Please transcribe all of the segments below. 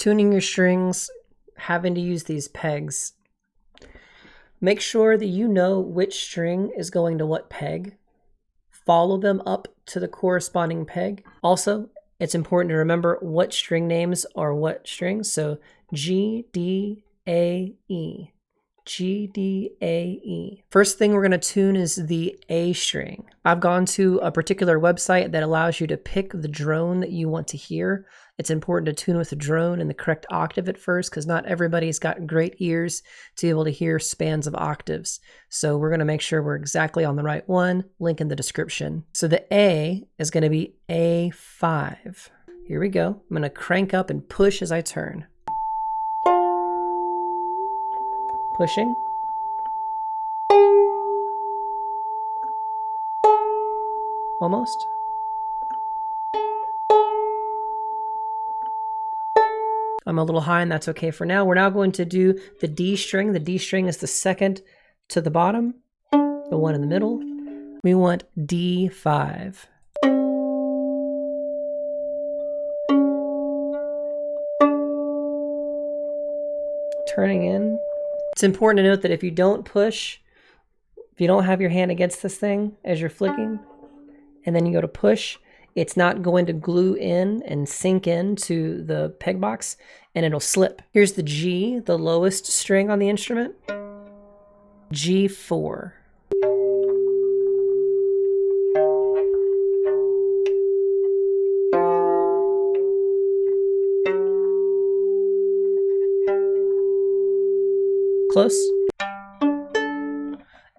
tuning your strings, having to use these pegs, make sure that you know which string is going to what peg. Follow them up to the corresponding peg. Also, it's important to remember what string names are what strings. So G, D, A, E. G, D, A, E. First thing we're going to tune is the A string. I've gone to a particular website that allows you to pick the drone that you want to hear. It's important to tune with the drone and the correct octave at first, because not everybody's got great ears to be able to hear spans of octaves. So we're going to make sure we're exactly on the right one. Link in the description. So the A is going to be A5. Here we go. I'm going to crank up and push as I turn. Pushing. Almost. I'm a little high, and that's okay for now. We're now going to do the D string. The D string is the second to the bottom, the one in the middle. We want D5. Turning in. It's important to note that if you don't push, if you don't have your hand against this thing as you're flicking, and then you go to push, it's not going to glue in and sink into the peg box, and it'll slip. Here's the G, the lowest string on the instrument. G4. Close.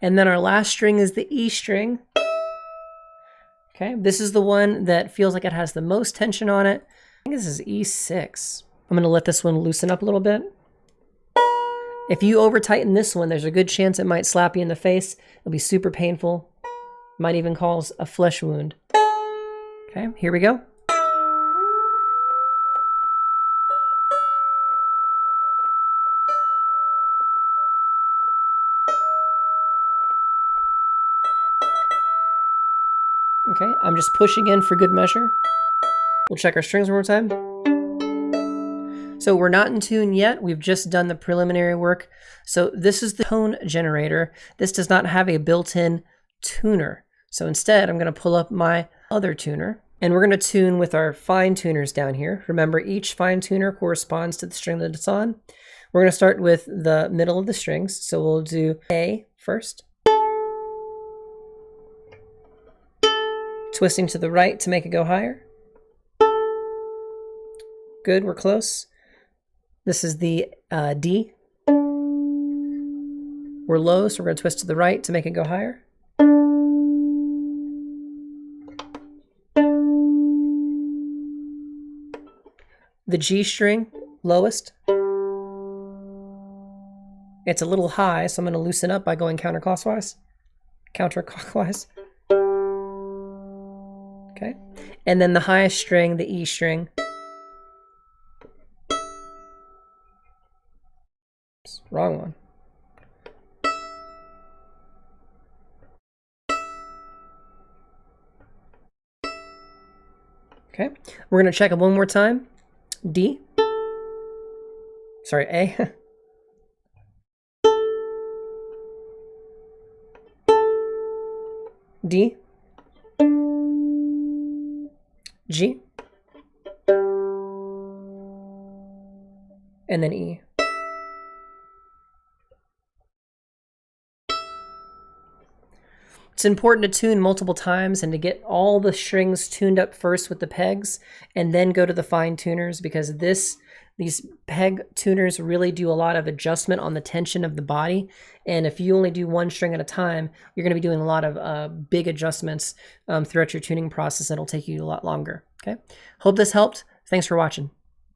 And then our last string is the E string. Okay, this is the one that feels like it has the most tension on it. I think this is E6. I'm going to let this one loosen up a little bit. If you over tighten this one, there's a good chance it might slap you in the face. It'll be super painful. Might even cause a flesh wound. Okay, here we go. Okay, I'm just pushing in for good measure. We'll check our strings one more time. So we're not in tune yet. We've just done the preliminary work. So this is the tone generator. This does not have a built-in tuner. So instead, I'm going to pull up my other tuner, and we're going to tune with our fine tuners down here. Remember, each fine tuner corresponds to the string that it's on. We're going to start with the middle of the strings. So we'll do A first. Twisting to the right to make it go higher. Good, we're close. This is the D. We're low, so we're going to twist to the right to make it go higher. The G string, lowest. It's a little high, so I'm going to loosen up by going counterclockwise. Okay, and then the highest string, the E string. Oops, wrong one. Okay, we're going to check it one more time. D. Sorry, A. D. G. And then E. It's important to tune multiple times and to get all the strings tuned up first with the pegs and then go to the fine tuners, because these peg tuners really do a lot of adjustment on the tension of the body. And if you only do one string at a time, you're going to be doing a lot of big adjustments throughout your tuning process. It'll take you a lot longer. Okay. Hope this helped. Thanks for watching.